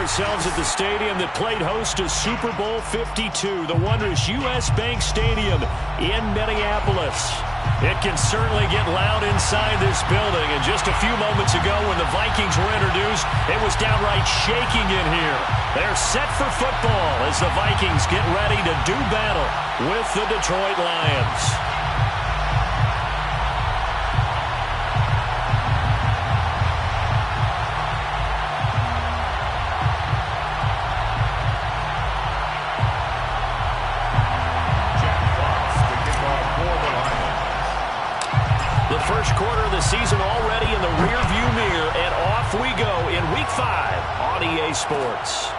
ourselves at the stadium that played host to Super Bowl 52, the wondrous U.S. Bank Stadium in Minneapolis. It can certainly get loud inside this building, and just a few moments ago when the Vikings were introduced, it was downright shaking in here. They're set for football as the Vikings get ready to do battle with the Detroit Lions. First quarter of the season already in the rearview mirror, and off we go in Week 5 on EA Sports.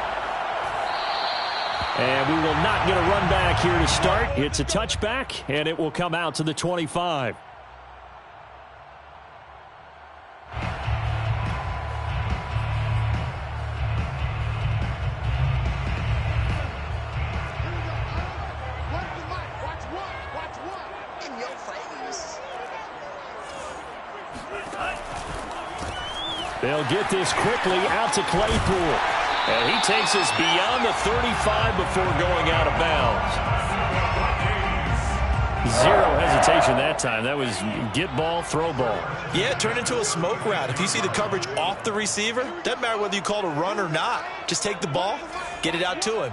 And we will not get a run back here to start. It's a touchback, and it will come out to the 25. They'll get this quickly out to Claypool. And he takes us beyond the 35 before going out of bounds. Zero hesitation that time. That was get ball, throw ball. Yeah, it turned into a smoke route. If you see the coverage off the receiver, doesn't matter whether you call it a run or not. Just take the ball, get it out to him.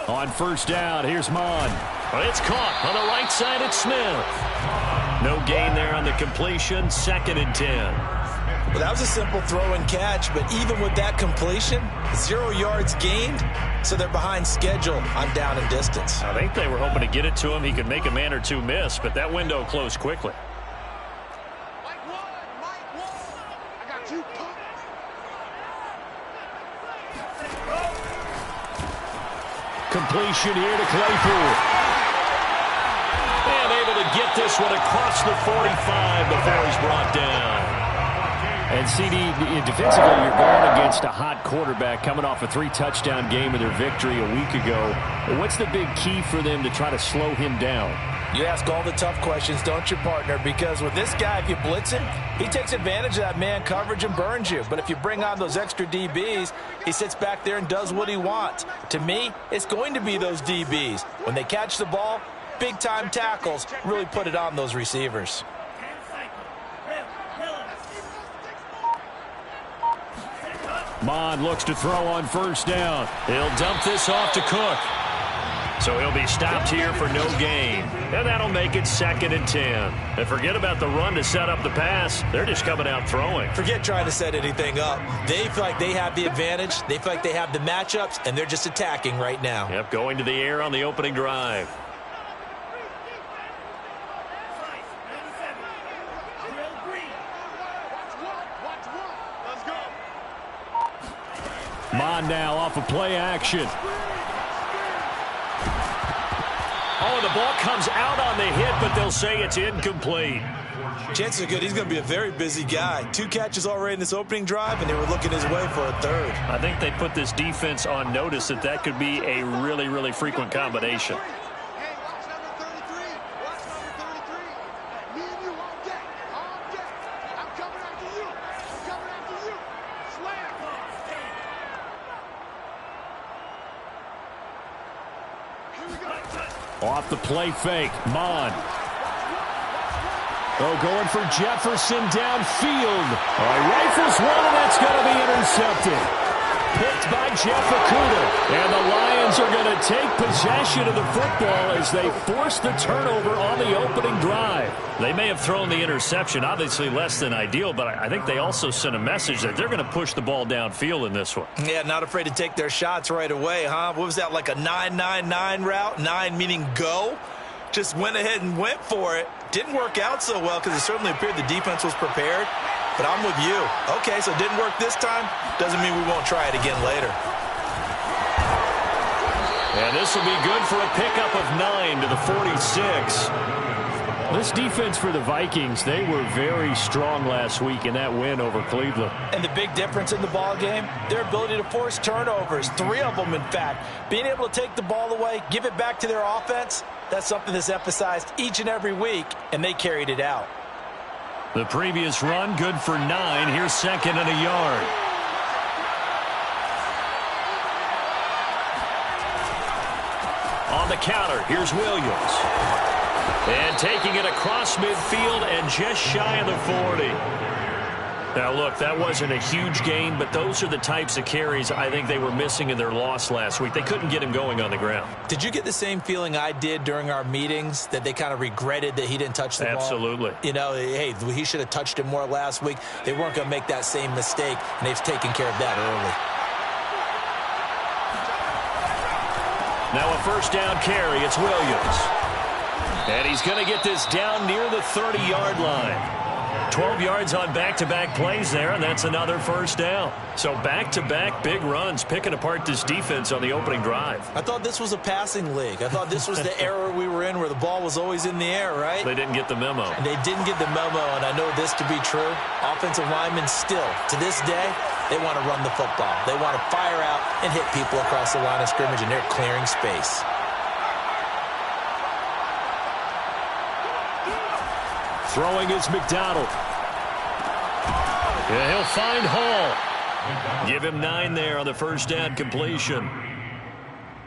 On first down, here's Mon. It's caught on the right side at Smith. No gain there on the completion, 2nd and 10. Well, that was a simple throw and catch, but even with that completion, 0 yards gained, so they're behind schedule on down and distance. I think they were hoping to get it to him. He could make a man or two miss, but that window closed quickly. Completion here to Claypool. And able to get this one across the 45 before he's brought down. And CD, defensively, you're going against a hot quarterback coming off a 3-touchdown game of their victory a week ago. What's the big key for them to try to slow him down? You ask all the tough questions, don't you, partner? Because with this guy, if you blitz him, he takes advantage of that man coverage and burns you. But if you bring on those extra DBs, he sits back there and does what he wants. To me, it's going to be those DBs. When they catch the ball, big-time tackles really put it on those receivers. Mon looks to throw on first down. He'll dump this off to Cook. So he'll be stopped here for no gain. And that'll make it 2nd and 10. And forget about the run to set up the pass. They're just coming out throwing. Forget trying to set anything up. They feel like they have the advantage. They feel like they have the matchups, and they're just attacking right now. Yep, going to the air on the opening drive. Mon now off of play action. Oh, the ball comes out on the hit, but they'll say it's incomplete. Chances are good he's going to be a very busy guy. 2 catches already in this opening drive, and they were looking his way for a 3rd. I think they put this defense on notice that that could be a really, really frequent combination. Off the play fake, Mon. Oh, going for Jefferson downfield. All right, rifles one, and that's going to be intercepted. Picked by Jeff Okudah. And the Lions are going to take possession of the football as they force the turnover on the opening drive. They may have thrown the interception, obviously less than ideal, but I think they also sent a message that they're going to push the ball downfield in this one. Yeah, not afraid to take their shots right away, huh? What was that, like a 9-9-9 route? 9 meaning go? Just went ahead and went for it. Didn't work out so well because it certainly appeared the defense was prepared. But I'm with you. Okay, so it didn't work this time. Doesn't mean we won't try it again later. And this will be good for a pickup of 9 to the 46. This defense for the Vikings, they were very strong last week in that win over Cleveland. And the big difference in the ball game, their ability to force turnovers, 3 of them in fact. Being able to take the ball away, give it back to their offense, that's something that's emphasized each and every week, and they carried it out. The previous run, good for 9. Here's 2nd and a yard. On the counter, here's Williams. And taking it across midfield and just shy of the 40. Now, look, that wasn't a huge gain, but those are the types of carries I think they were missing in their loss last week. They couldn't get him going on the ground. Did you get the same feeling I did during our meetings, that they kind of regretted that he didn't touch the ball? Absolutely. You know, hey, he should have touched it more last week. They weren't going to make that same mistake, and they've taken care of that early. Now a first down carry. It's Williams. And he's going to get this down near the 30-yard line. 12 yards on back-to-back plays there, and that's another first down. So back-to-back big runs, picking apart this defense on the opening drive. I thought this was a passing league. I thought this was the era we were in where the ball was always in the air, right? They didn't get the memo. And they didn't get the memo, and I know this to be true. Offensive linemen still, to this day, they want to run the football. They want to fire out and hit people across the line of scrimmage, and they're clearing space. Throwing is McDonald. Yeah, he'll find Hall. Give him 9 there on the first down completion.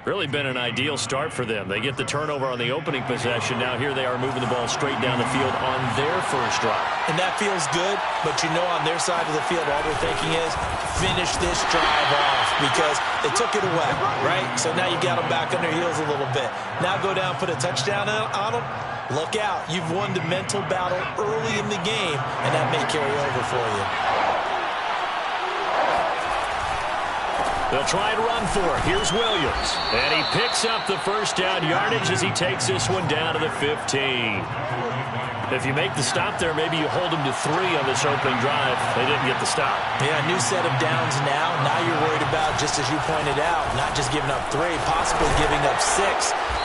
Really been an ideal start for them. They get the turnover on the opening possession. Now here they are moving the ball straight down the field on their first drive. And that feels good, but you know on their side of the field all they're thinking is finish this drive off because they took it away, right? So now you got them back on their heels a little bit. Now go down, put a touchdown on them. Look out. You've won the mental battle early in the game, and that may carry over for you. They'll try and run for it. Here's Williams. And he picks up the first down yardage as he takes this one down to the 15. If you make the stop there, maybe you hold them to 3 on this opening drive. They didn't get the stop. Yeah, new set of downs now. Now you're worried about, just as you pointed out, not just giving up 3, possibly giving up 6.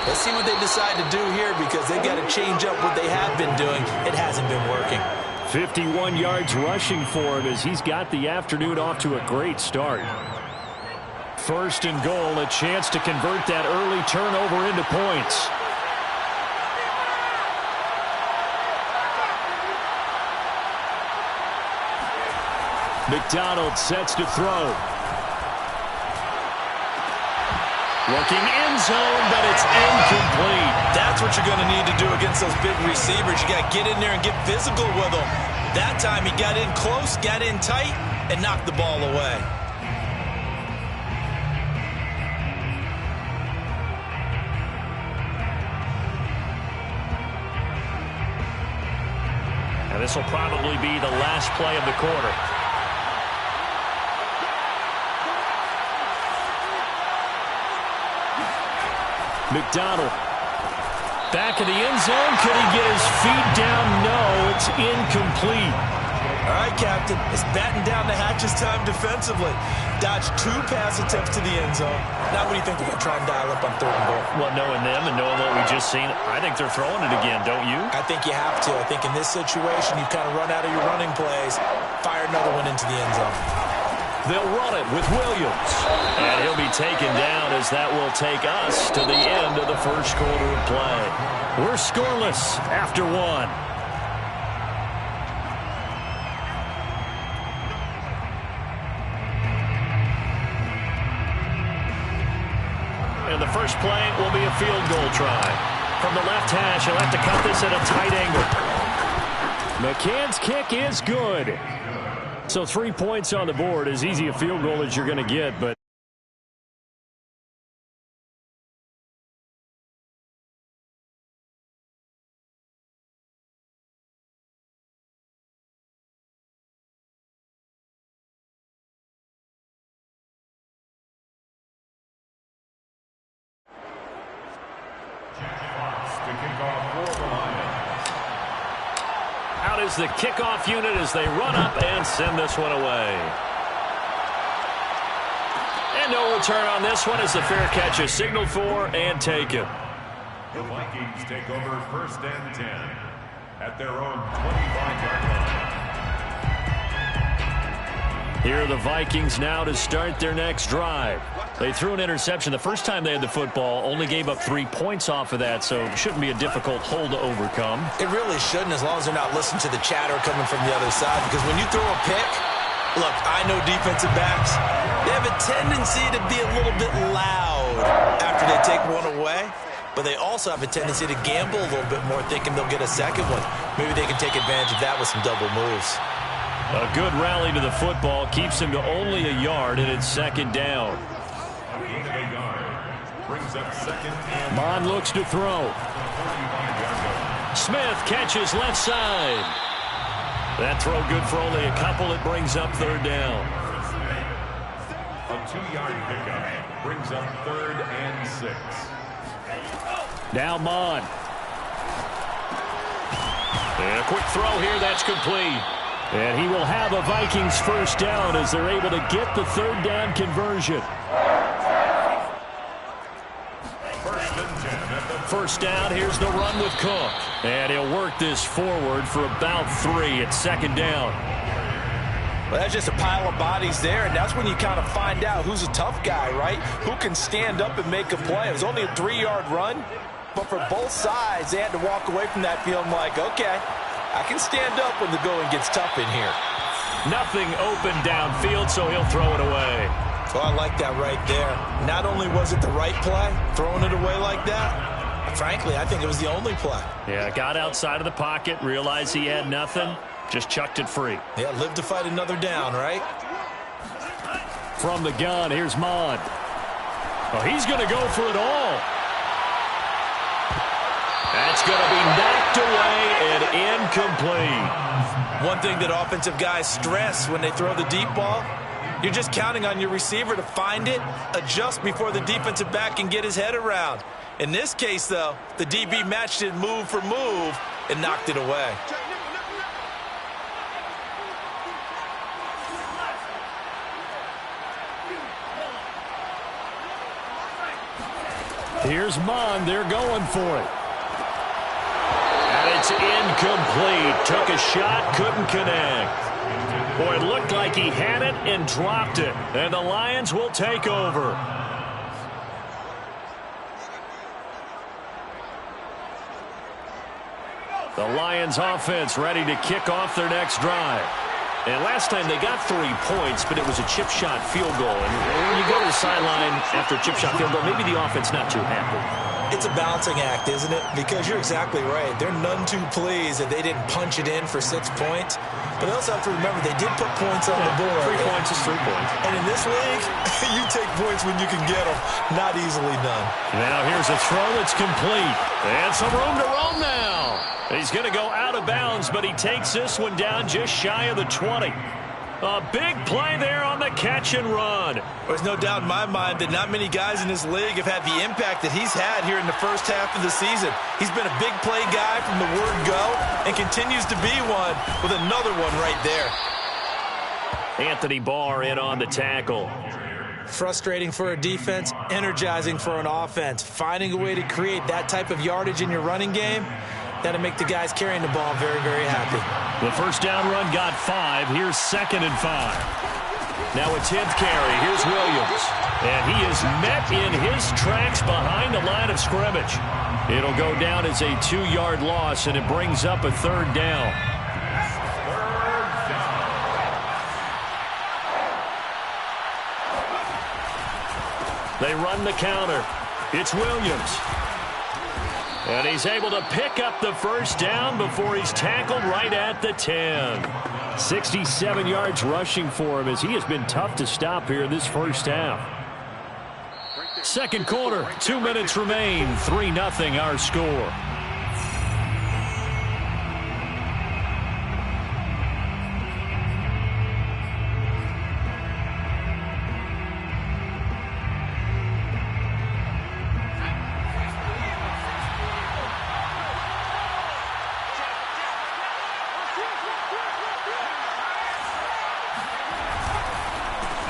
Let's see what they decide to do here because they've got to change up what they have been doing. It hasn't been working. 51 yards rushing for him as he's got the afternoon off to a great start. First and goal, a chance to convert that early turnover into points. McDonald sets to throw. Looking end zone, but it's incomplete. That's what you're going to need to do against those big receivers. You got to get in there and get physical with them. That time he got in close, got in tight, and knocked the ball away. And this will probably be the last play of the quarter. McDonald back in the end zone. Could he get his feet down? No, it's incomplete. All right, Captain. It's batten down the hatches time defensively. Dodged 2 pass attempts to the end zone. Now what do you think they're going to try and dial up on 3rd and goal? Well, knowing them and knowing what we just seen, I think they're throwing it again, don't you? I think you have to. I think in this situation, you've kind of run out of your running plays. Fire another one into the end zone. They'll run it with Williams. And he'll be taken down as that will take us to the end of the first quarter of play. We're scoreless after 1. And the first play will be a field goal try. From the left hash, he'll have to cut this at a tight angle. McCann's kick is good. So 3 points on the board, as easy a field goal as you're going to get, but out is the kickoff unit as they run up and send this one away. And no return on this one as the fair catch is signaled for and taken. The Vikings take over 1st and 10. at their own 25-yard line. Here are the Vikings now to start their next drive. They threw an interception the first time they had the football, only gave up 3 points off of that, so it shouldn't be a difficult hole to overcome. It really shouldn't, as long as they're not listening to the chatter coming from the other side, because when you throw a pick, look, I know defensive backs, they have a tendency to be a little bit loud after they take one away, but they also have a tendency to gamble a little bit more, thinking they'll get a second one. Maybe they can take advantage of that with some double moves. A good rally to the football keeps him to only a yard, and it's second down. Mon looks to throw. Smith catches left side. That throw good for only a couple. It brings up third down. A 2-yard pickup brings up 3rd and 6. Now Mon. And a quick throw here. That's complete. And he will have a Vikings first down as they're able to get the third down conversion. First down, here's the run with Cook. And he'll work this forward for about 3 at second down. Well, that's just a pile of bodies there, and that's when you kind of find out who's a tough guy, right? Who can stand up and make a play. It was only a 3-yard run, but for both sides, they had to walk away from that feeling like, okay, I can stand up when the going gets tough in here. Nothing open downfield, so he'll throw it away. Well, I like that right there. Not only was it the right play, throwing it away like that, frankly, I think it was the only play. Yeah, got outside of the pocket, realized he had nothing, just chucked it free. Yeah, live to fight another down, right? From the gun, here's Mon. Oh, he's going to go for it all. That's going to be knocked away and incomplete. One thing that offensive guys stress when they throw the deep ball, you're just counting on your receiver to find it, adjust before the defensive back can get his head around. In this case, though, the DB matched it move for move and knocked it away. Here's Mon. They're going for it. And it's incomplete. Took a shot, couldn't connect. Boy, it looked like he had it and dropped it. And the Lions will take over. The Lions offense ready to kick off their next drive. And last time they got 3 points, but it was a chip shot field goal. And when you go to the sideline after a chip shot field goal, maybe the offense not too happy. It's a balancing act, isn't it? Because you're exactly right. They're none too pleased that they didn't punch it in for 6 points. But they also have to remember they did put points on the board. 3 points is 3 points. And in this league, you take points when you can get them. Not easily done. Now here's a throw that's complete. And some room to roam now. He's going to go out of bounds, but he takes this one down just shy of the 20. A big play there on the catch and run. There's no doubt in my mind that not many guys in this league have had the impact that he's had here in the first half of the season. He's been a big play guy from the word go and continues to be one with another one right there. Anthony Barr in on the tackle. Frustrating for a defense, energizing for an offense. Finding a way to create that type of yardage in your running game, that'll make the guys carrying the ball very, very happy. The first down run got 5. Here's 2nd and 5. Now a 10th carry. Here's Williams. And he is met in his tracks behind the line of scrimmage. It'll go down as a 2-yard loss, and it brings up a 3rd down. They run the counter. It's Williams. And he's able to pick up the first down before he's tackled right at the 10. 67 yards rushing for him as he has been tough to stop here in this first half. Second quarter, 2 minutes remain. 3-0 our score.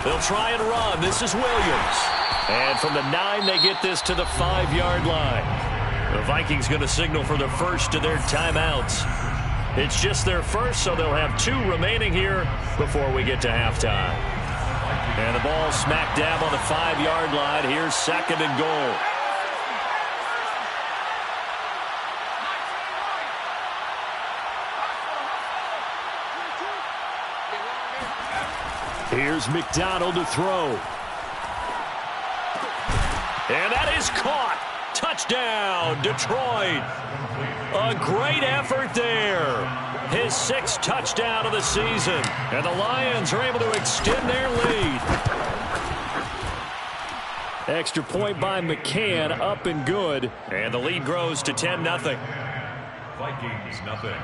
They'll try and run. This is Williams. And from the 9, they get this to the 5-yard line. The Vikings going to signal for the first of their timeouts. It's just their first, so they'll have 2 remaining here before we get to halftime. And the ball smack dab on the 5-yard line. Here's 2nd and goal. Here's McDonald to throw. And that is caught. Touchdown, Detroit. A great effort there. His 6th touchdown of the season. And the Lions are able to extend their lead. Extra point by McCann, up and good. And the lead grows to 10-0. Vikings, nothing.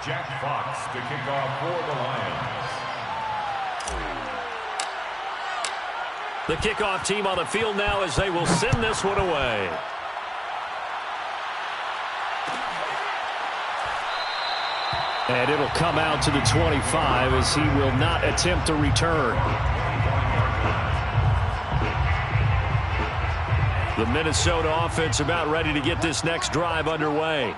Jack Fox to kick off for the Lions. The kickoff team on the field now as they will send this one away. And it'll come out to the 25 as he will not attempt a return. The Minnesota offense about ready to get this next drive underway.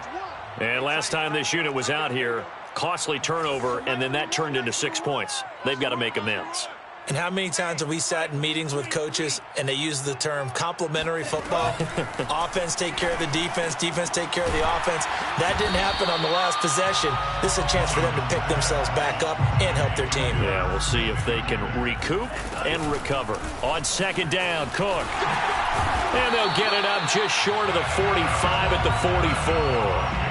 And last time this unit was out here, costly turnover, and then that turned into 6 points. They've got to make amends. And how many times have we sat in meetings with coaches and they use the term complementary football? Offense take care of the defense, defense take care of the offense. That didn't happen on the last possession. This is a chance for them to pick themselves back up and help their team. Yeah, we'll see if they can recoup and recover. On 2nd down, Cook. And they'll get it up just short of the 45 at the 44.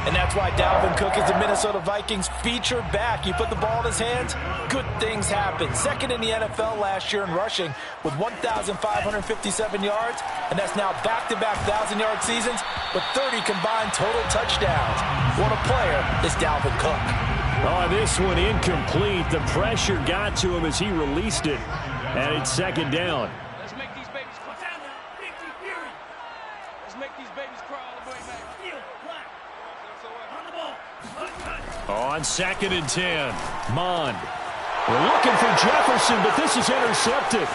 And that's why Dalvin Cook is the Minnesota Vikings featured back. You put the ball in his hands, good things happen. 2nd in the NFL last year in rushing with 1,557 yards, and that's now back-to-back 1,000-yard seasons with 30 combined total touchdowns. What a player is Dalvin Cook. Oh, this one incomplete. The pressure got to him as he released it, and it's 2nd down. Let's make these babies cry. Let's make these babies cry all the way back. On 2nd and 10, Mond. We're looking for Jefferson, but this is intercepted.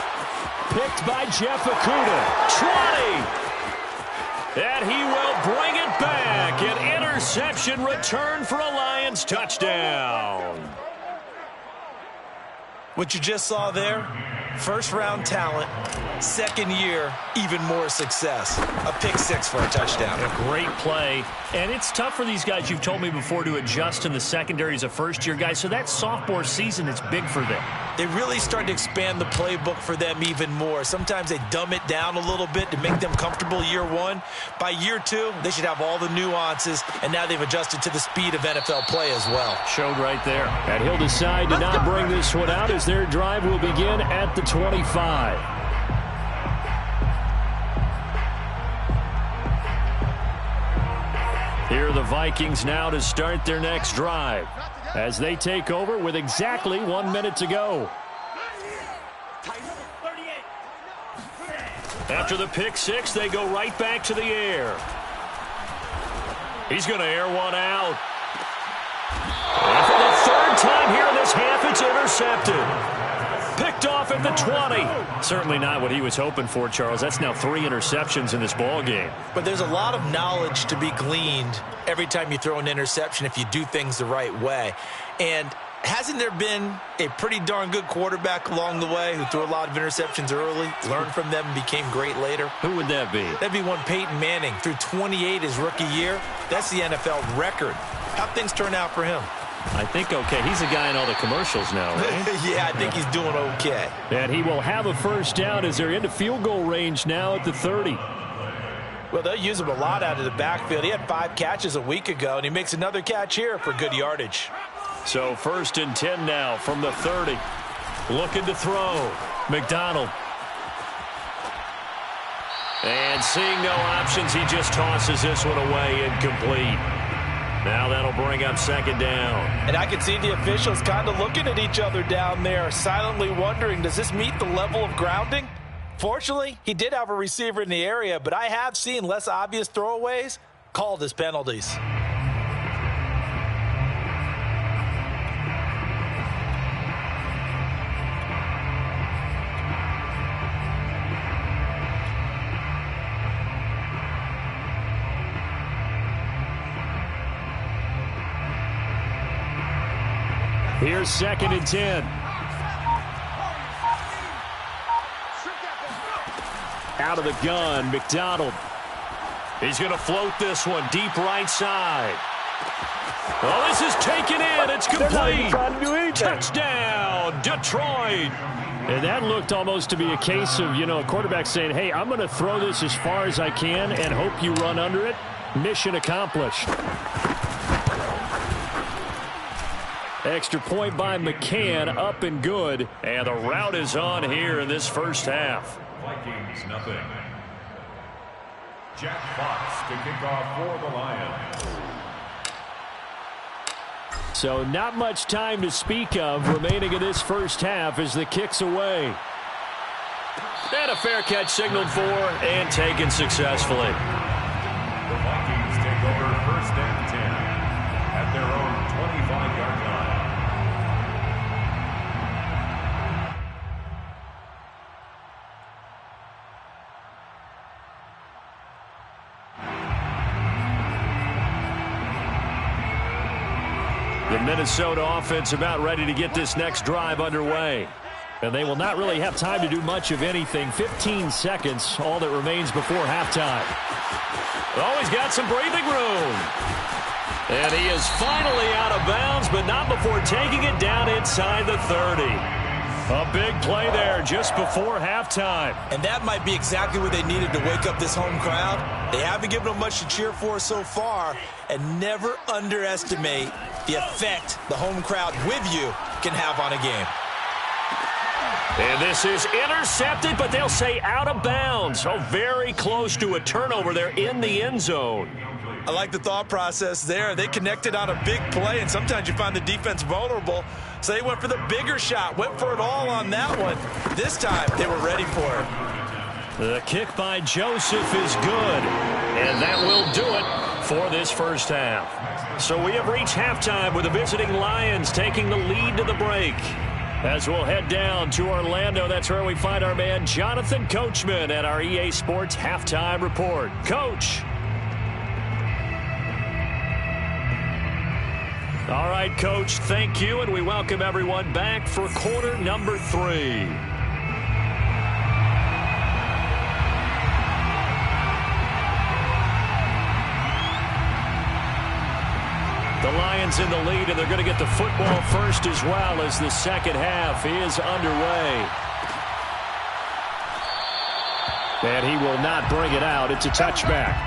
Picked by Jeff Okudah. 20. And he will bring it back. An interception return for a Lions touchdown. What you just saw there, first-round talent, 2nd year, even more success. A pick 6 for a touchdown. A great play. And it's tough for these guys, you've told me before, to adjust in the secondary as a first-year guy. So that sophomore season is big for them. They really start to expand the playbook for them even more. Sometimes they dumb it down a little bit to make them comfortable year 1. By year 2, they should have all the nuances, and now they've adjusted to the speed of NFL play as well. Showed right there. And he'll decide to not bring this one out as their drive will begin at the 25. Here are the Vikings now to start their next drive as they take over with exactly 1 minute to go. After the pick 6, they go right back to the air. He's going to air one out. And for the 3rd time here in this half, it's intercepted. Picked off at the 20. Certainly not what he was hoping for, Charles. That's now 3 interceptions in this ball game. But there's a lot of knowledge to be gleaned every time you throw an interception if you do things the right way. And hasn't there been a pretty darn good quarterback along the way who threw a lot of interceptions early, learned from them, and became great later? Who would that be? That'd be one Peyton Manning. Threw 28 his rookie year. That's the NFL record. How'd things turn out for him? I think okay. He's a guy in all the commercials now, right? Yeah, I think he's doing okay. And he will have a first down as they're into field goal range now at the 30. Well, they'll use him a lot out of the backfield. He had 5 catches a week ago, and he makes another catch here for good yardage. So 1st and 10 now from the 30. Looking to throw. McDonald. And seeing no options, he just tosses this one away, incomplete. Now that'll bring up 2nd down. And I can see the officials kind of looking at each other down there, silently wondering, does this meet the level of grounding? Fortunately, he did have a receiver in the area, but I have seen less obvious throwaways called as penalties. Here's 2nd and 10. Out of the gun, McDonald. He's going to float this one deep right side. Oh, this is taken in. It's complete. Touchdown, Detroit. And that looked almost to be a case of, a quarterback saying, hey, I'm going to throw this as far as I can and hope you run under it. Mission accomplished. Extra point by McCann, up and good. And the route is on here in this first half. Vikings, nothing. Jack Fox to kick off for the Lions. So not much time to speak of remaining in this first half as the kick's away. And a fair catch signaled for and taken successfully. The Vikings take over 1st and 10 at their own 25-yard line. The Minnesota offense about ready to get this next drive underway. And they will not really have time to do much of anything. 15 seconds, all that remains before halftime. Oh, he's got some breathing room. And he is finally out of bounds, but not before taking it down inside the 30. A big play there just before halftime. And that might be exactly what they needed to wake up this home crowd. They haven't given them much to cheer for so far, and never underestimate the effect the home crowd with you can have on a game. And this is intercepted, but they'll say out of bounds. So very close to a turnover there in the end zone. I like the thought process there. They connected on a big play, and sometimes you find the defense vulnerable. So they went for the bigger shot, went for it all on that one. This time, they were ready for it. The kick by Joseph is good, and that will do it for this first half. So we have reached halftime with the visiting Lions taking the lead to the break. As we'll head down to Orlando, that's where we find our man Jonathan Coachman at our EA Sports Halftime Report. Coach. All right, Coach, thank you, and we welcome everyone back for quarter number 3. The Lions in the lead, and they're going to get the football first as well as the second half is underway. And he will not bring it out. It's a touchback.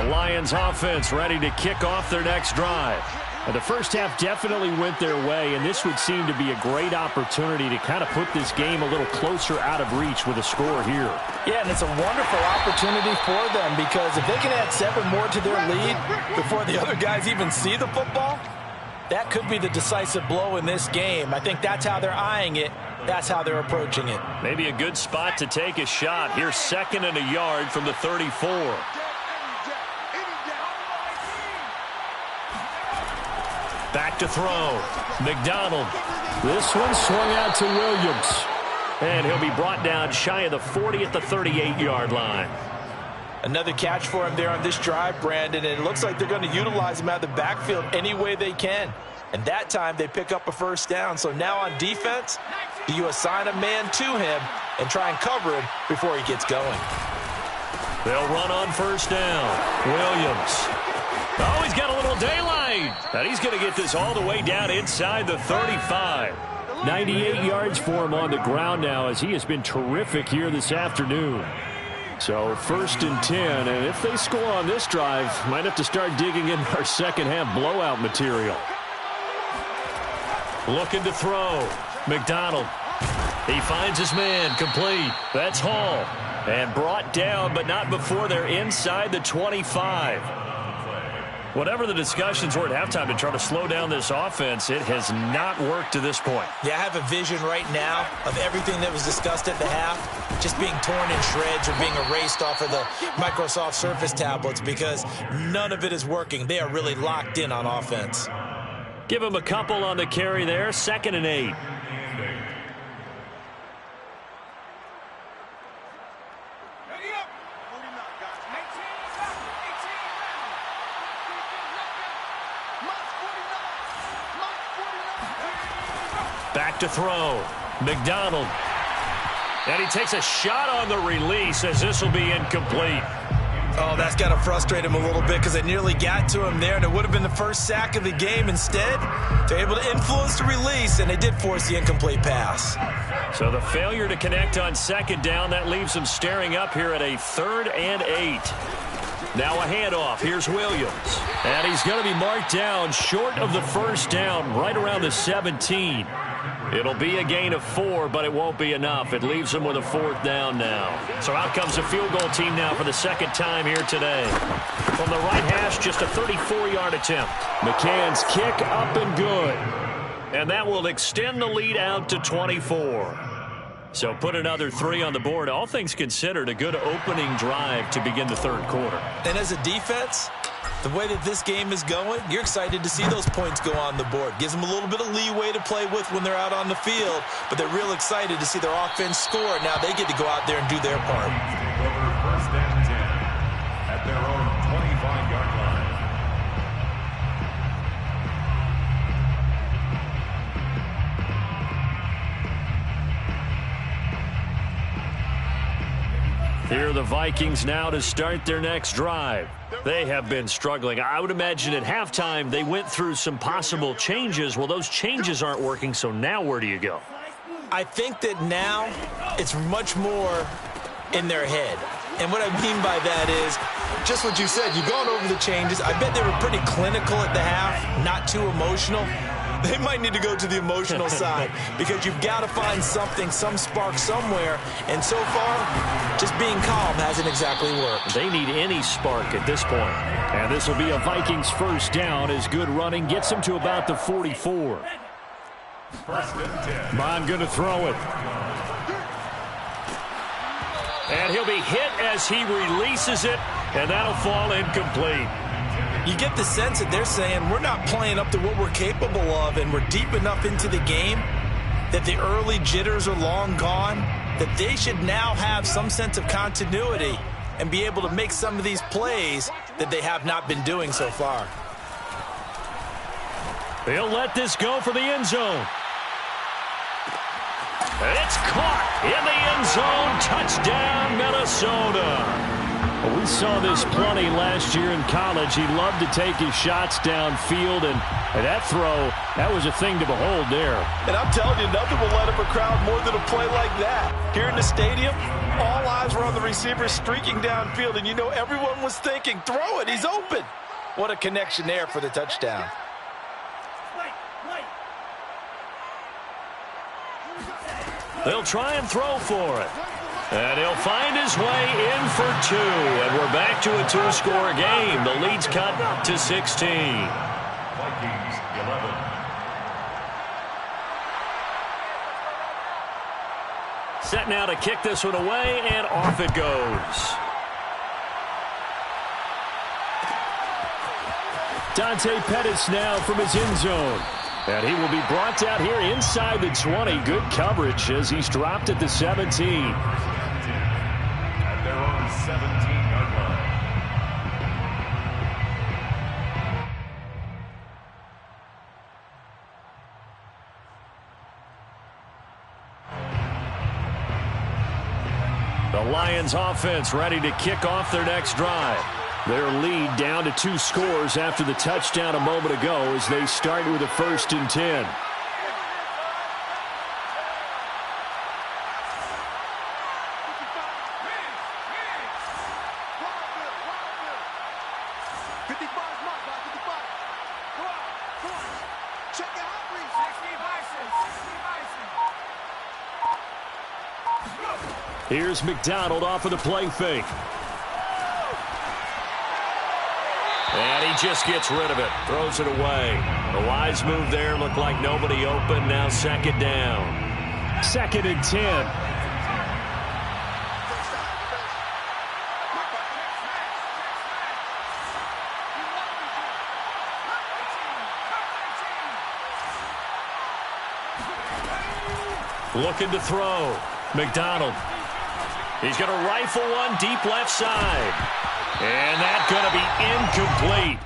Lions offense ready to kick off their next drive. And the first half definitely went their way, and this would seem to be a great opportunity to kind of put this game a little closer out of reach with a score here. Yeah, and it's a wonderful opportunity for them because if they can add 7 more to their lead before the other guys even see the football, that could be the decisive blow in this game. I think that's how they're eyeing it. That's how they're approaching it. Maybe a good spot to take a shot. Here's 2nd and a yard from the 34. Back to throw. McDonald. This one swung out to Williams. And he'll be brought down shy of the 40 at the 38-yard line. Another catch for him there on this drive, Brandon, and it looks like they're going to utilize him out of the backfield any way they can. And that time they pick up a first down. So now on defense, do you assign a man to him and try and cover him before he gets going? They'll run on first down. Williams. Oh, he's got a little daylight. And he's going to get this all the way down inside the 35. 98 yards for him on the ground now as he has been terrific here this afternoon. So 1st and 10, and if they score on this drive, might have to start digging in our second half blowout material. Looking to throw. McDonald. He finds his man, complete. That's Hall. And brought down, but not before they're inside the 25. Whatever the discussions were at halftime to try to slow down this offense, it has not worked to this point. Yeah, I have a vision right now of everything that was discussed at the half just being torn in shreds or being erased off of the Microsoft Surface tablets because none of it is working. They are really locked in on offense. Give him a couple on the carry there, 2nd and 8. Back to throw. McDonald. And he takes a shot on the release as this will be incomplete. Oh, that's got to frustrate him a little bit because they nearly got to him there, and it would have been the first sack of the game. Instead, they're able to influence the release, and they did force the incomplete pass. So the failure to connect on 2nd down, that leaves them staring up here at a 3rd and 8. Now a handoff. Here's Williams. And he's going to be marked down short of the 1st down, right around the 17. It'll be a gain of 4, but it won't be enough. It leaves them with a 4th down now. So out comes a field goal team now for the 2nd time here today. From the right hash, just a 34-yard attempt. McCann's kick up and good. And that will extend the lead out to 24. So put another 3 on the board. All things considered, a good opening drive to begin the 3rd quarter. And as a defense, the way that this game is going, you're excited to see those points go on the board. Gives them a little bit of leeway to play with when they're out on the field, but they're real excited to see their offense score. Now they get to go out there and do their part. Take over 1st and 10 at their own 25-yard line. Here are the Vikings now to start their next drive. They have been struggling. I would imagine at halftime they went through some possible changes. Well, those changes aren't working, so now where do you go? I think that now it's much more in their head. And what I mean by that is just what you said. You've gone over the changes. I bet they were pretty clinical at the half, not too emotional. They might need to go to the emotional side because you've got to find something, some spark somewhere. And so far, just being calm hasn't exactly worked. They need any spark at this point. And this will be a Vikings 1st down as good running gets them to about the 44. 1st and 10. Bond going to throw it. And he'll be hit as he releases it, and that'll fall incomplete. You get the sense that they're saying we're not playing up to what we're capable of, and we're deep enough into the game that the early jitters are long gone, that they should now have some sense of continuity and be able to make some of these plays that they have not been doing so far. They'll let this go for the end zone. It's caught in the end zone. Touchdown, Minnesota. We saw this plenty last year in college. He loved to take his shots downfield, and that throw, that was a thing to behold there. And I'm telling you, nothing will light up a crowd more than a play like that. Here in the stadium, all eyes were on the receiver streaking downfield, and you know everyone was thinking, throw it, he's open. What a connection there for the touchdown. They'll try and throw for it. And he'll find his way in for 2. And we're back to a 2-score game. The lead's cut to 16. Vikings 11. Set now to kick this one away, and off it goes. Dante Pettis now from his end zone. And he will be brought down here inside the 20. Good coverage as he's dropped at the 17. At their own 17-yard line. The Lions offense ready to kick off their next drive. Their lead down to 2 scores after the touchdown a moment ago as they start with a 1st and 10. Here's McDonald off of the play fake. And he just gets rid of it. Throws it away. A wise move there. Looked like nobody open. Now second down. 2nd and 10. Looking to throw. McDonald. He's going to rifle one deep left side. And that's going to be incomplete.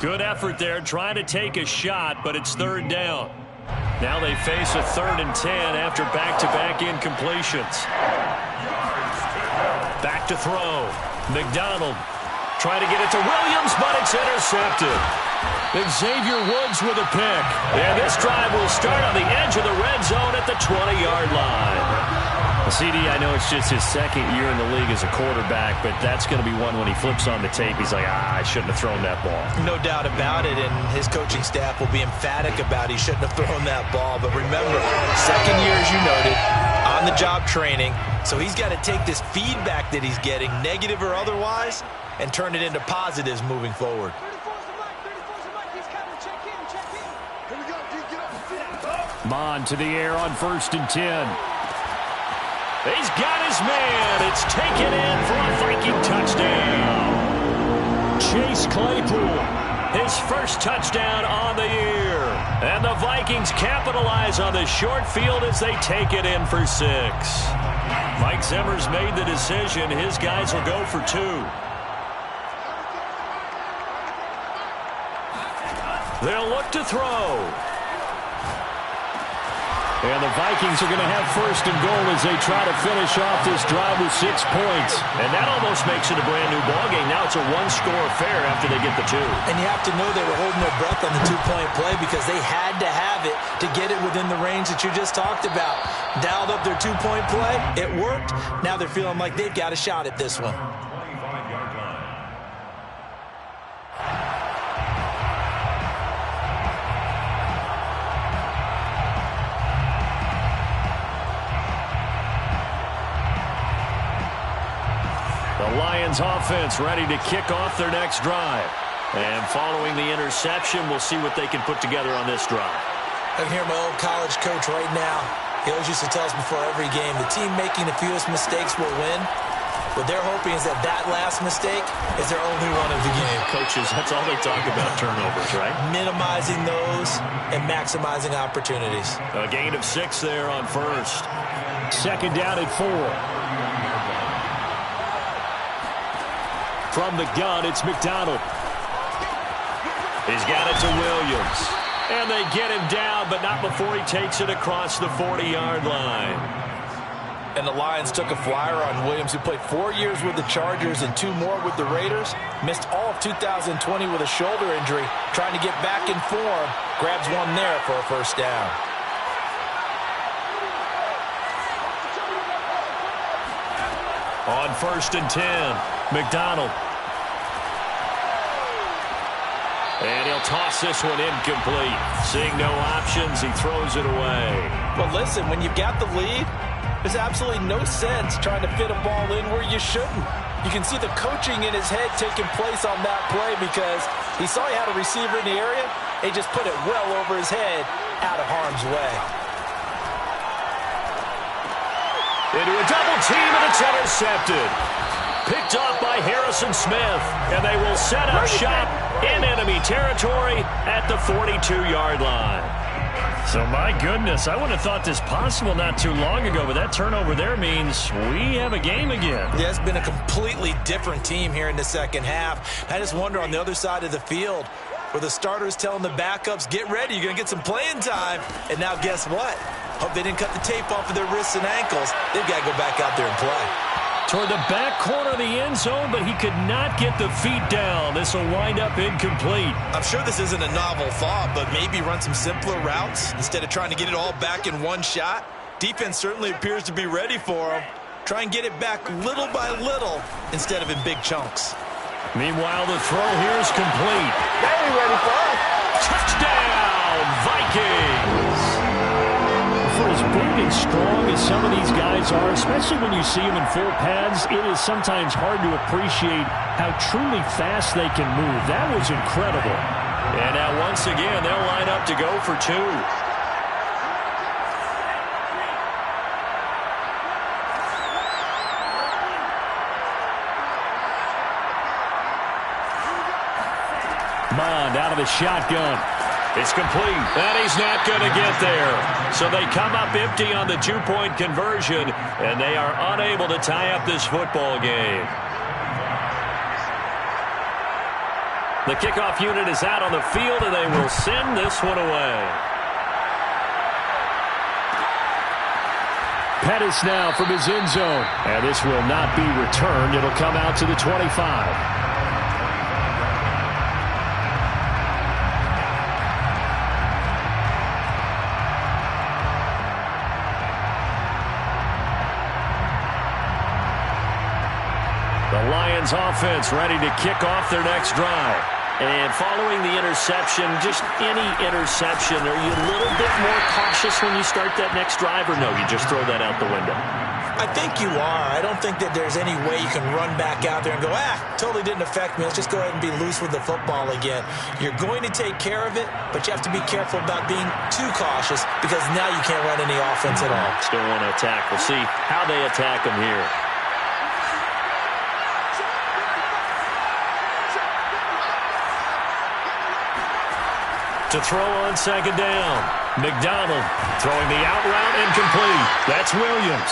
Good effort there trying to take a shot, but it's 3rd down. Now they face a 3rd and 10 after back-to-back incompletions. Back to throw. McDonald trying to get it to Williams, but it's intercepted. Xavier Woods with a pick. And this drive will start on the edge of the red zone at the 20-yard line. CD, I know it's just his 2nd year in the league as a quarterback, but that's going to be one when he flips on the tape. He's like, I shouldn't have thrown that ball. No doubt about it, and his coaching staff will be emphatic about he shouldn't have thrown that ball. But remember, 2nd year, as you noted, on-the-job training. So he's got to take this feedback that he's getting, negative or otherwise, and turn it into positives moving forward. Mon to the air on 1st and 10. He's got his man. It's taken in for a Viking touchdown. Chase Claypool, his first touchdown on the year. And the Vikings capitalize on the short field as they take it in for 6. Mike Zimmer's made the decision. His guys will go for 2. They'll look to throw. And the Vikings are going to have 1st and goal as they try to finish off this drive with 6 points. And that almost makes it a brand-new ballgame. Now it's a one-score affair after they get the 2. And you have to know they were holding their breath on the 2-point play because they had to have it to get it within the range that you just talked about. Dialed up their 2-point play. It worked. Now they're feeling like they've got a shot at this one. Lions offense ready to kick off their next drive. And following the interception, we'll see what they can put together on this drive. I can hear my old college coach right now. He always used to tell us before every game, the team making the fewest mistakes will win. What they're hoping is that last mistake is their only one of the game. Coaches, that's all they talk about, turnovers, right? Minimizing those and maximizing opportunities. A gain of 6 there on 1st. 2nd down at 4. From the gun, it's McDonald. He's got it to Williams. And they get him down, but not before he takes it across the 40-yard line. And the Lions took a flyer on Williams, who played 4 years with the Chargers and 2 more with the Raiders. Missed all of 2020 with a shoulder injury. Trying to get back in form. Grabs one there for a 1st down. On 1st and 10, McDonald. And he'll toss this one incomplete. Seeing no options, he throws it away. Well, listen, when you've got the lead, there's absolutely no sense trying to fit a ball in where you shouldn't. You can see the coaching in his head taking place on that play because he saw he had a receiver in the area. He just put it well over his head, out of harm's way. Into a double team, and it's intercepted. Picked off by Harrison Smith, and they will set up shop in enemy territory at the 42-yard line. So, my goodness, I wouldn't have thought this possible not too long ago, but that turnover there means we have a game again. Yeah, it's been a completely different team here in the 2nd half. I just wonder on the other side of the field where the starters telling the backups, get ready, you're going to get some playing time. And now guess what? Hope they didn't cut the tape off of their wrists and ankles. They've got to go back out there and play. Toward the back corner of the end zone, but he could not get the feet down. This will wind up incomplete. I'm sure this isn't a novel thought, but maybe run some simpler routes instead of trying to get it all back in one shot. Defense certainly appears to be ready for him. Try and get it back little by little instead of in big chunks. Meanwhile, the throw here is complete. They ain't ready for us. Touchdown, Vikings! For his booty, As strong as some of these guys are, especially when you see them in full pads, it is sometimes hard to appreciate how truly fast they can move. That was incredible. And now once again, they'll line up to go for two. Mond out of the shotgun. It's complete. And he's not going to get there. So they come up empty on the two-point conversion, and they are unable to tie up this football game. The kickoff unit is out on the field, and they will send this one away. Pettis now from his end zone. And this will not be returned. It'll come out to the 25. The Lions offense ready to kick off their next drive. And following the interception, just any interception, are you a little bit more cautious when you start that next drive, or no, you just throw that out the window? I think you are. I don't think that there's any way you can run back out there and go, totally didn't affect me. Let's just go ahead and be loose with the football again. You're going to take care of it, but you have to be careful about being too cautious because now you can't run any offense at all. Still want to attack. We'll see how they attack them here. To throw on second down. McDonald throwing the out route incomplete. That's Williams.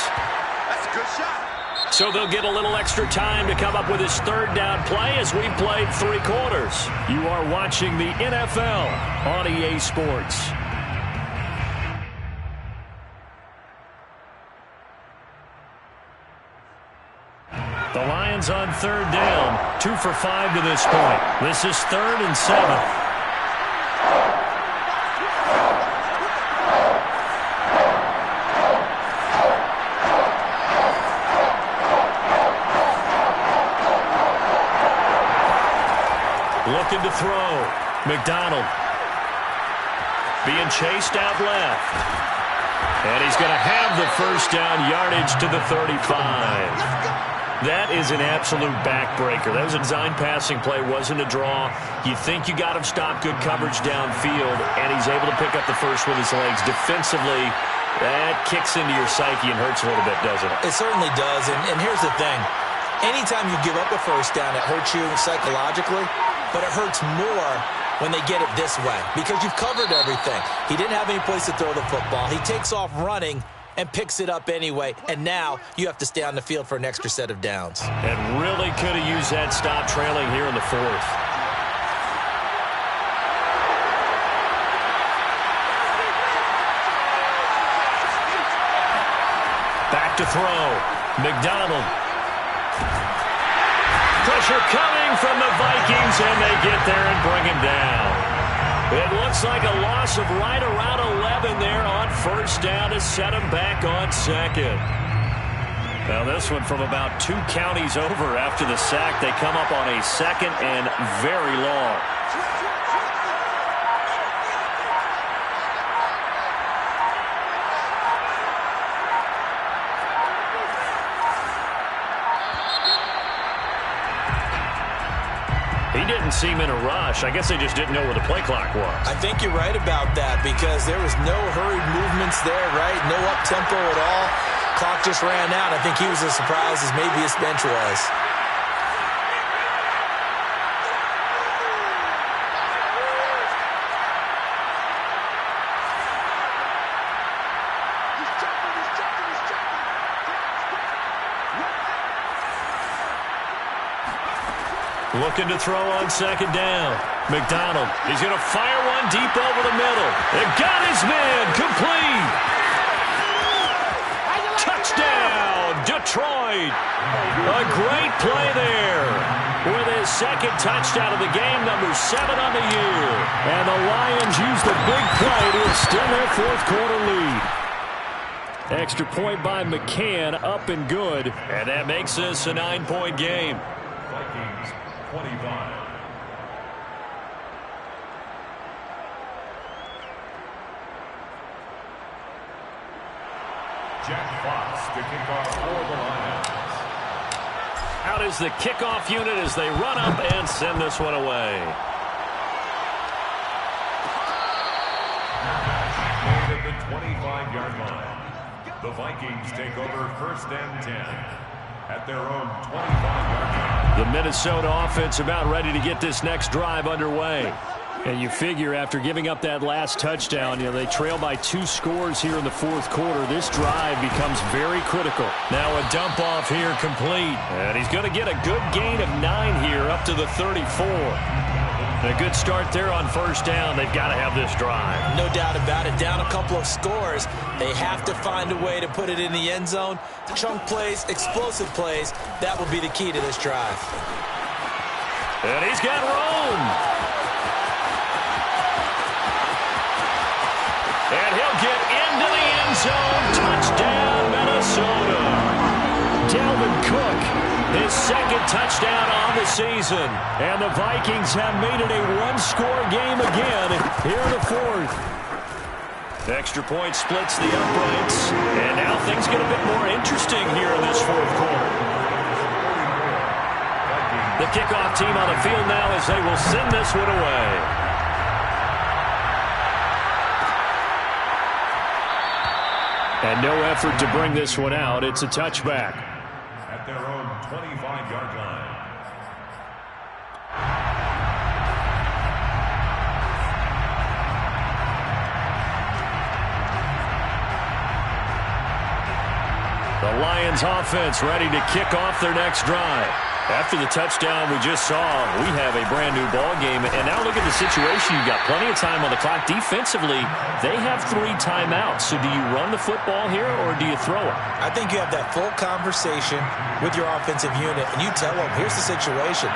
That's a good shot. So they'll get a little extra time to come up with his third down play as we've played 3 quarters. You are watching the NFL on EA Sports. The Lions on third down. 2 for 5 to this point. This is 3rd and 7. Looking to throw. McDonald being chased out left. And he's going to have the first down, yardage to the 35. That is an absolute backbreaker. That was a design passing play, wasn't a draw. You think you got him stopped, good coverage downfield, and he's able to pick up the first with his legs. Defensively, that kicks into your psyche and hurts a little bit, doesn't it? It certainly does, and here's the thing. Anytime you give up a first down, it hurts you psychologically, but it hurts more when they get it this way because you've covered everything. He didn't have any place to throw the football. He takes off running and picks it up anyway, and now you have to stay on the field for an extra set of downs. And really could have used that stop trailing here in the 4th. Back to throw. McDonald. Pressure coming from the Vikings, and they get there and bring him down. It looks like a loss of right around 11 there on first down to set him back on second. Now this one from about 2 counties over after the sack. They come up on a second and very long. He didn't seem in a rush. I guess they just didn't know where the play clock was. I think you're right about that because there was no hurried movements there, right? No up-tempo at all. Clock just ran out. I think he was as surprised as maybe his bench was. Looking to throw on second down. McDonald, he's going to fire one deep over the middle. It got his man complete. Touchdown, Detroit. A great play there with his second touchdown of the game, number 7 on the year. And the Lions use the big play to extend their 4th quarter lead. Extra point by McCann, up and good. And that makes this a 9-point game. Vikings 25. Jack Fox to kick off for the Lions. Out is the kickoff unit as they run up and send this one away. Made at the 25-yard line. The Vikings take over 1st and 10 at their own 25-yard line. The Minnesota offense about ready to get this next drive underway. And you figure after giving up that last touchdown, they trail by 2 scores here in the 4th quarter. This drive becomes very critical. Now a dump off here complete. And he's going to get a good gain of 9 here up to the 34. A good start there on 1st down. They've got to have this drive. No doubt about it. Down a couple of scores. They have to find a way to put it in the end zone. Chunk plays, explosive plays. That will be the key to this drive. And he's got room. And he'll get into the end zone. Touchdown, Minnesota. Dalvin Cook, his 2nd touchdown on the season. And the Vikings have made it a 1-score game again here in the 4th. Extra point splits the uprights. And now things get a bit more interesting here in this 4th quarter. The kickoff team on the field now as they will send this one away. And no effort to bring this one out. It's a touchback. At their own 25-yard line. The Lions offense ready to kick off their next drive. After the touchdown we just saw, we have a brand new ball game. And now look at the situation. You've got plenty of time on the clock. Defensively, they have 3 timeouts. So do you run the football here or do you throw it? I think you have that full conversation with your offensive unit, and you tell them, here's the situation.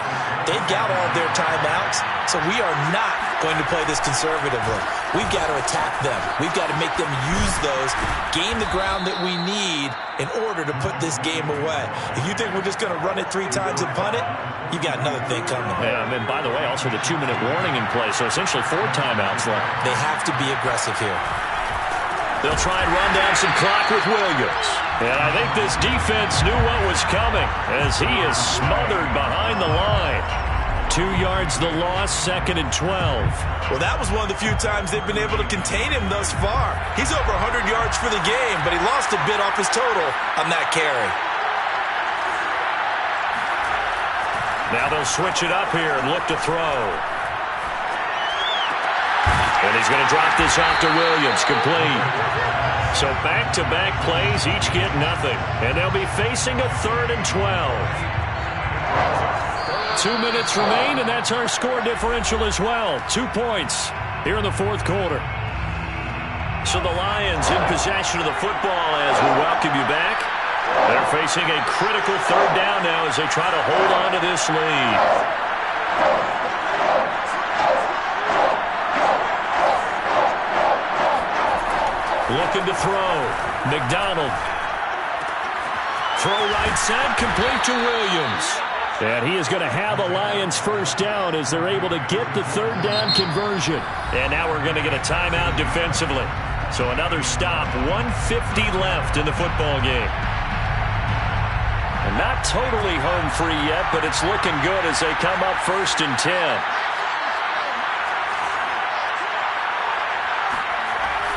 They've got all their timeouts, so we are not going to play this conservatively. We've got to attack them. We've got to make them use those, gain the ground that we need in order to put this game away. If you think we're just going to run it 3 times and punt it, you got another thing coming. Yeah, and by the way, also the 2-minute warning in play, so essentially 4 timeouts left. They have to be aggressive here. They'll try and run down some clock with Williams. And I think this defense knew what was coming as he is smothered behind the line. 2 yards the loss, 2nd and 12. Well, that was one of the few times they've been able to contain him thus far. He's over 100 yards for the game, but he lost a bit off his total on that carry. Now they'll switch it up here and look to throw. And he's going to drop this off to Williams, complete. So back-to-back plays, each get nothing. And they'll be facing a 3rd and 12. 2 minutes remain, and that's our score differential as well. 2 points here in the 4th quarter. So the Lions in possession of the football as we welcome you back. They're facing a critical 3rd down now as they try to hold on to this lead. Looking to throw. McDonald. Throw right side, complete to Williams. And he is going to have a Lions 1st down as they're able to get the 3rd down conversion. And now we're going to get a timeout defensively. So another stop, 1:50 left in the football game. And not totally home free yet, but it's looking good as they come up 1st and 10.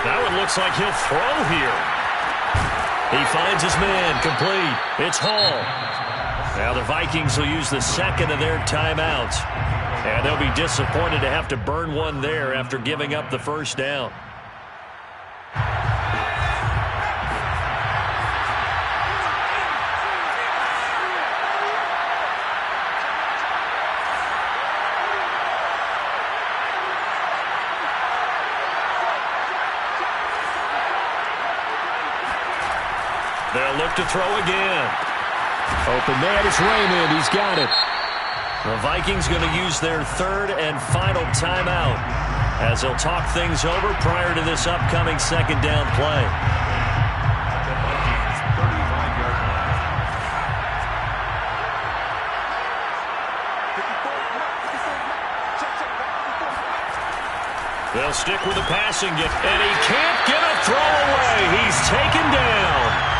Now it looks like he'll throw here. He finds his man, complete. It's Hall. Now the Vikings will use the 2nd of their timeouts. And they'll be disappointed to have to burn one there after giving up the 1st down. They'll look to throw again. Open man is Raymond. He's got it. The Vikings going to use their 3rd and final timeout as they'll talk things over prior to this upcoming 2nd down play. The Vikings 35-yard line. They'll stick with the passing game, and he can't get a throw away. He's taken down.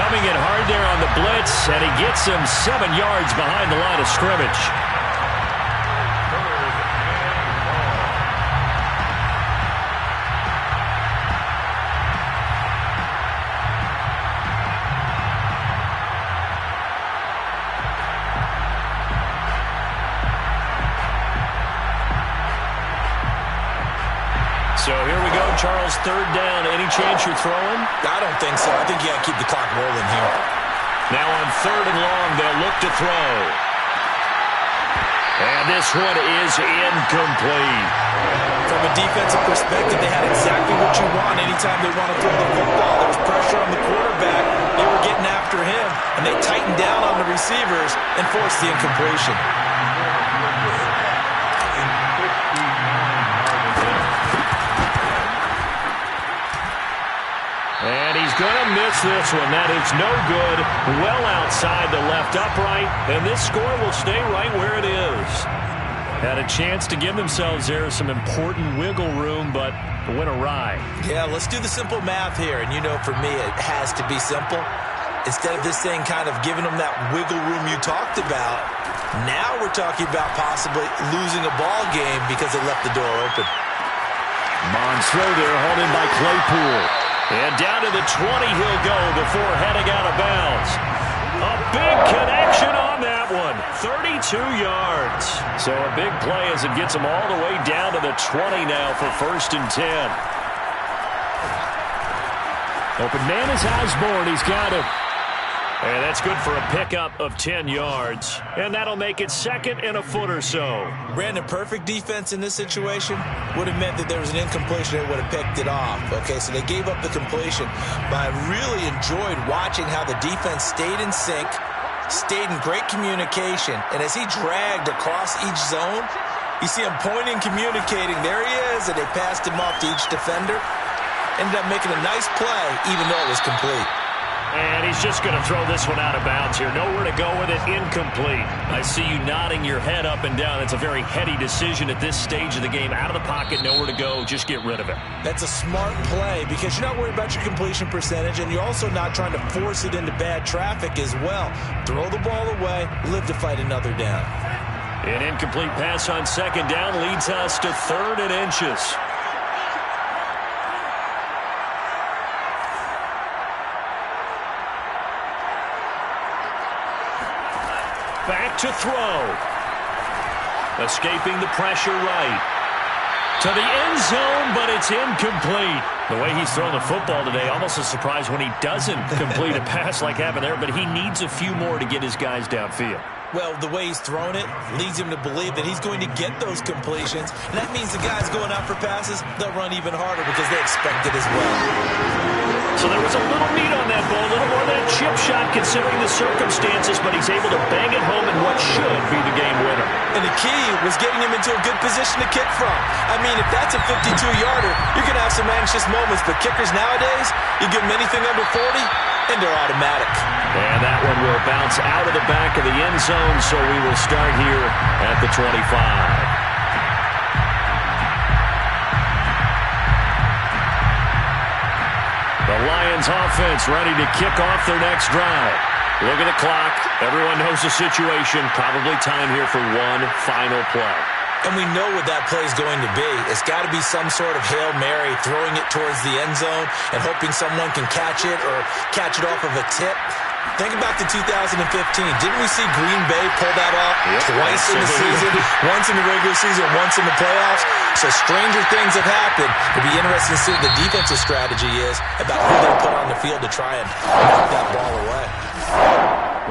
coming in hard there on the blitz, and he gets him 7 yards behind the line of scrimmage. So here we go, Charles, 3rd down. Any chance you're throwing? I don't think so. I think you got to keep the clock rolling here. Now on 3rd and long, they'll look to throw. And this one is incomplete. From a defensive perspective, they had exactly what you want anytime they want to throw the football. There was pressure on the quarterback. They were getting after him, and they tightened down on the receivers and forced the incompletion. And he's going to miss this one. That is no good. Well outside the left upright. And this score will stay right where it is. Had a chance to give themselves there some important wiggle room, but went awry. Yeah, let's do the simple math here. And you know, for me, it has to be simple. Instead of this thing kind of giving them that wiggle room you talked about, now we're talking about possibly losing a ball game because they left the door open. Mons throw there, hauled in by Claypool. And down to the 20 he'll go before heading out of bounds. A big connection on that one. 32 yards. So a big play as it gets him all the way down to the 20 now for 1st and 10. Open man is Osborne. He's got it. And that's good for a pickup of 10 yards. And that'll make it 2nd and a foot or so. Brandon, perfect defense in this situation would have meant that there was an incompletion. They would have picked it off. Okay, so they gave up the completion. But I really enjoyed watching how the defense stayed in sync, stayed in great communication. And as he dragged across each zone, you see him pointing, communicating. There he is, and they passed him off to each defender. Ended up making a nice play, even though it was complete. And he's just going to throw this one out of bounds here. Nowhere to go with it. Incomplete. I see you nodding your head up and down. It's a very heady decision at this stage of the game. Out of the pocket, nowhere to go. Just get rid of it. That's a smart play because you're not worried about your completion percentage, and you're also not trying to force it into bad traffic as well. Throw the ball away, live to fight another down. An incomplete pass on 2nd down leads us to 3rd and inches. Back to throw. Escaping the pressure right. To the end zone, but it's incomplete. The way he's throwing the football today, almost a surprise when he doesn't complete a pass like happened there, but he needs a few more to get his guys downfield. Well, the way he's thrown it leads him to believe that he's going to get those completions. And that means the guys going out for passes, they'll run even harder because they expect it as well. So there was a little meat on that ball, a little more of that chip shot considering the circumstances, but he's able to bang it home in what should be the game winner. And the key was getting him into a good position to kick from. I mean, if that's a 52-yarder, you're going to have some anxious moments, but kickers nowadays, you give them anything under 40, and they're automatic. And that one will bounce out of the back of the end zone, so we will start here at the 25. The Lions offense ready to kick off their next drive. Look at the clock. Everyone knows the situation. Probably time here for one final play. And we know what that play is going to be. It's got to be some sort of Hail Mary, throwing it towards the end zone and hoping someone can catch it or catch it off of a tip. Think back to 2015. Didn't we see Green Bay pull that off twice in the season? Once in the regular season, once in the playoffs. So stranger things have happened. It'll be interesting to see what the defensive strategy is about who they put on the field to try and knock that ball away.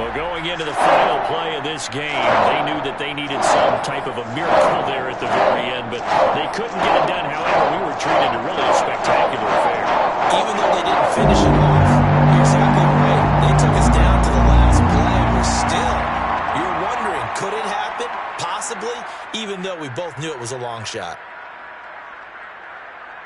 Well, going into the final play of this game, they knew that they needed some type of a miracle there at the very end, but they couldn't get it done. However, we were treated to really a spectacular affair. Even though they didn't finish it off, you're exactly right. They took us down to the last play. We're still, you're wondering, could it happen? Possibly, even though we both knew it was a long shot.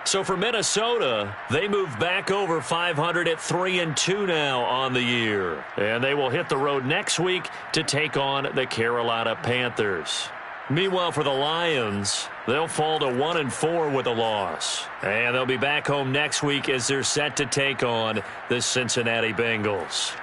So for Minnesota, they move back over 500 at 3-2 now on the year. And they will hit the road next week to take on the Carolina Panthers. Meanwhile, for the Lions, they'll fall to 1-4 with a loss. And they'll be back home next week as they're set to take on the Cincinnati Bengals.